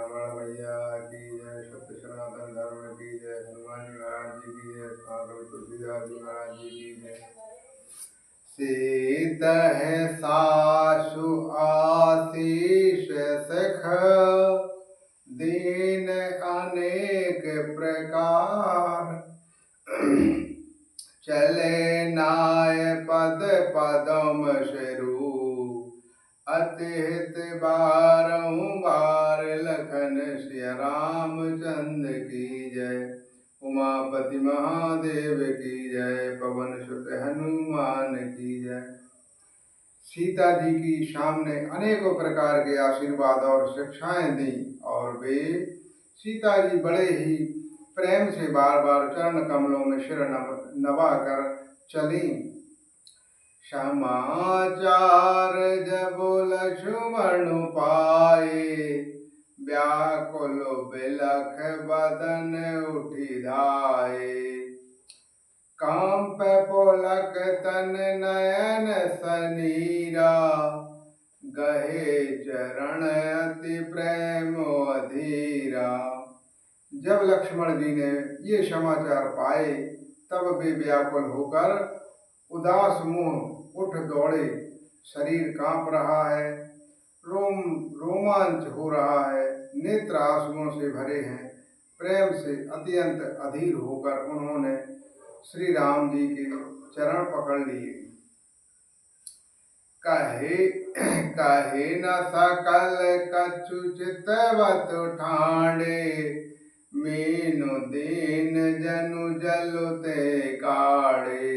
रमण भैया की जय, सत्य सनातन धर्म की जय, हनुमान जी महाराज जी की जय, ठाकुर तुलसीदास जी महाराज जी की जय। सीत है सासु आशीष सख, दीन अनेक प्रकार, चले नाय पद पदम शरू, अतिहित बारहूं बार लखन सिया रामचंद्र की जय। उमापति महादेव की जय, पवन सुत हनुमान की जय। सीता जी की शाम ने अनेकों प्रकार के आशीर्वाद और शिक्षाएं दी और वे सीता जी बड़े ही प्रेम से बार बार चरण कमलों में सिर नवा कर चली। समाचार जब लक्ष्मण पाए, व्याकुल बिलख बदन उठी धाये, कांप पुलक तन नयन सनीरा, गहे चरण अति प्रेम अधीरा। जब लक्ष्मण जी ने ये समाचार पाए तब वे व्याकुल होकर उदास मुंह उठ दौड़े। शरीर कांप रहा है, रोमांच हो रहा है, नेत्र आंसुओं से भरे हैं। प्रेम से अत्यंत अधीर होकर उन्होंने श्री राम जी के चरण पकड़ लिए। कहे न सकल कछु चितवत ठाणे, मीनु दीन जनु जलुते काढ़े,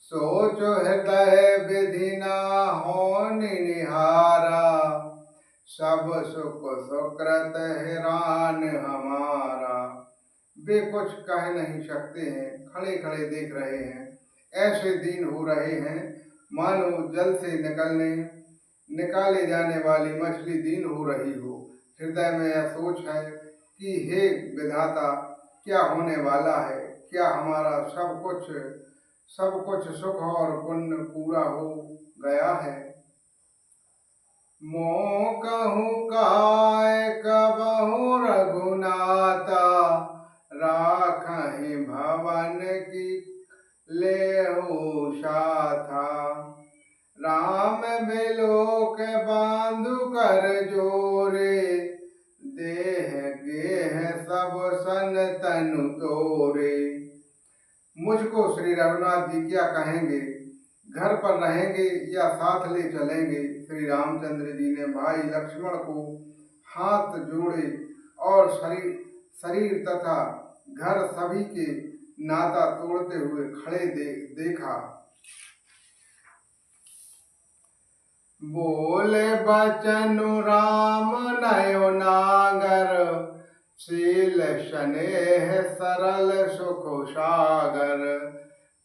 सोचो हृदय विधि ना होन निहारा, सब सुख सुकृत हिरान हमारा। वे कुछ कह नहीं सकते हैं, खड़े खड़े देख रहे हैं। ऐसे दिन हो रहे हैं मानो जल से निकाले जाने वाली मछली दीन हो रही हो। हृदय में यह सोच है कि हे विधाता, क्या होने वाला है? क्या हमारा सब कुछ सुख और पुण्य पूरा हो गया है? मोह कहूँ काय कबहु रघुनाथा, राखहि भवन की लेहु साथा, राम बिलोक बांधु कर जोरे, देह गेह सब सन तनु तोरे। मुझको श्री रघुनाथ जी क्या कहेंगे? घर पर रहेंगे या साथ ले चलेंगे? श्री रामचंद्र जी ने भाई लक्ष्मण को हाथ जोड़े और शरीर तथा घर सभी के नाता तोड़ते हुए खड़े देखा। बोले बचनु राम नयो नागर, शील स्नेह सरल सुख सागर,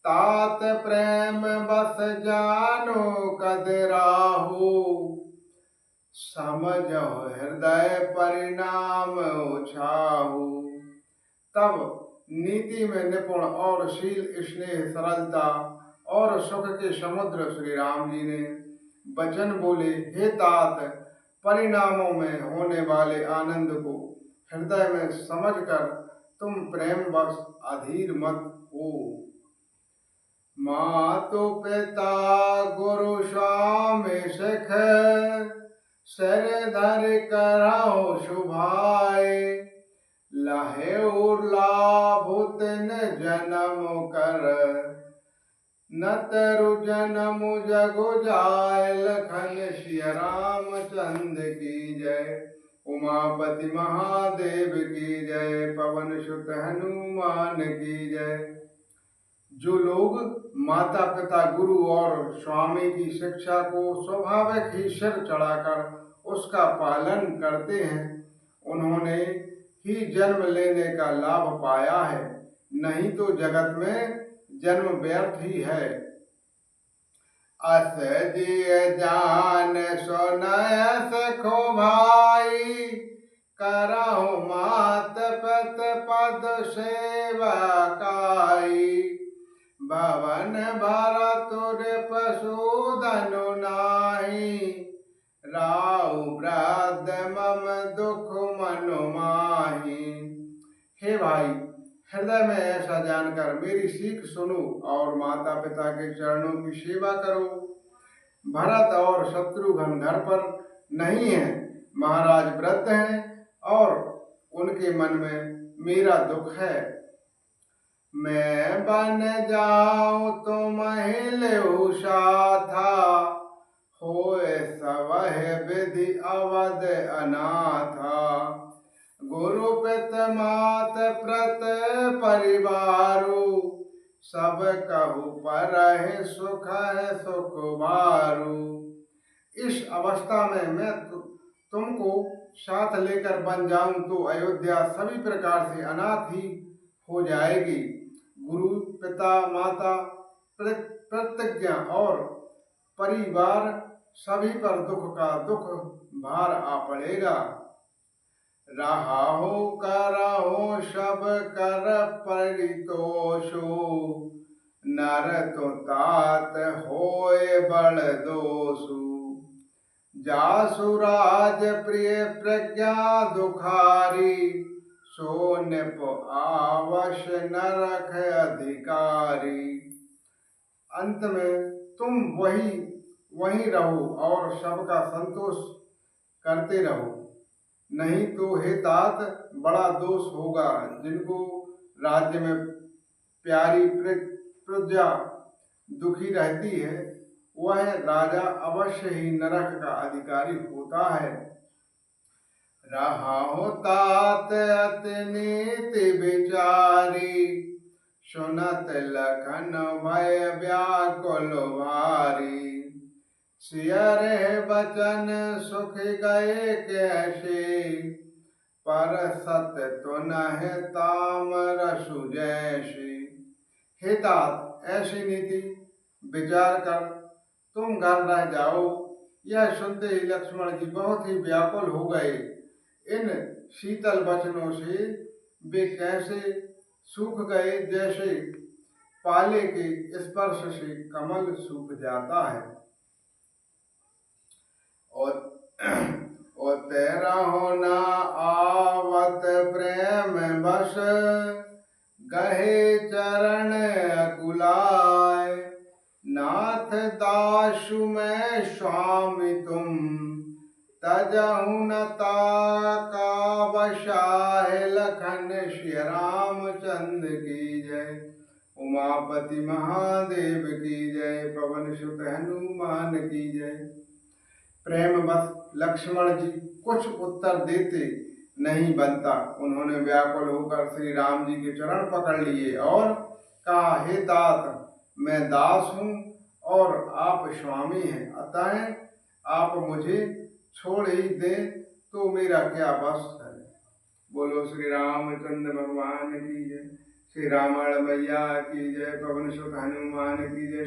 तात प्रेम बस जानो कदराहु, समझो हृदय परिणाम उछाहु। तब नीति में निपुण और शील स्नेह सरलता और सुख के समुद्र श्री राम जी ने वचन बोले, हे तात, परिणामों में होने वाले आनंद को हृदय में समझकर तुम प्रेम बस अधीर मत हो। मातु पिता गुरु स्वामी सिख, सिर धर करहु शुभाए, लहे लाभु तिन जन्म कर, न तरु जन्म जगु जाय, लखन सिया रामचंद्र की जय। उमापति महादेव की जय, पवन सुत हनुमान की जय। जो लोग माता पिता गुरु और स्वामी की शिक्षा को स्वाभाविक ही सिर चढ़ाकर उसका पालन करते हैं, उन्होंने ही जन्म लेने का लाभ पाया है, नहीं तो जगत में जन्म व्यर्थ ही है। अस जिय जान सुनय सखो भाई, करहु मात पित पद सेवा काई, भवन भरतुर पशुधनु नाही, राउ ब्राद मम दुख मनु माही। हे भाई, हृदय में ऐसा जानकर मेरी सीख सुनो और माता पिता के चरणों की सेवा करो। भरत और शत्रुघ्न घर पर नहीं है, महाराज वृद्ध हैं और उनके मन में मेरा दुख है। मैं बन जाऊं तुम हिलऊ साथा, होए सवह विधि अवध अनाथा। गुरु पित मात प्रत परिवारु, सब कहु पर सुख है सुख बारू। इस अवस्था में मैं तुमको साथ लेकर बन जाऊं तो अयोध्या सभी प्रकार से अनाथ ही हो जाएगी। गुरु पिता माता प्रतिज्ञा और परिवार सभी पर दुख का दुख भार आ पड़ेगा। रहा हो करहो सब कर परितोषो, नर तो तात होए बड़ दोषु। जासु राज प्रिय प्रज्ञा दुखारी, सो निप आवश न रख अधिकारी। अंत में तुम वही रहो और सबका संतोष करते रहो, नहीं तो हे तात बड़ा दोष होगा। जिनको राज्य में प्यारी प्रजा दुखी रहती है, वह राजा अवश्य ही नरक का अधिकारी होता है। रहा हो तात अति नीति विचारी, सुनत लखन भय व्याकुल भारी। सियरे बचन सुख गए कैसे, पर सत तो नह ताम रसु जैसे। हे तात, ऐसी नीति विचार कर तुम घर रह जाओ। यह सुनते ही लक्ष्मण जी बहुत ही व्याकुल हो गए। इन शीतल वचनों से वे कैसे सूख गए, जैसे पाले के स्पर्श से कमल सूख जाता है। और तेरा होना आवत प्रेम बस, गहे चरण अकुलाय। नाथ दासु मैं स्वामी तुम, तजहु न ताका बसाहे। लखन श्री रामचंद्र की जय, उमापति महादेव की जय, पवन सुत हनुमान की जय। प्रेम बस लक्ष्मण जी कुछ उत्तर देते नहीं बनता। उन्होंने व्याकुल होकर श्री राम जी के चरण पकड़ लिए और कहा, हे तात, मैं दास हूँ और आप स्वामी हैं, अतः आप मुझे छोड़ ही दें तो मेरा क्या बस है। बोलो श्री रामचंद्र भगवान की जय, श्री रामायण मैया की जय, पवन सुत हनुमान की जय।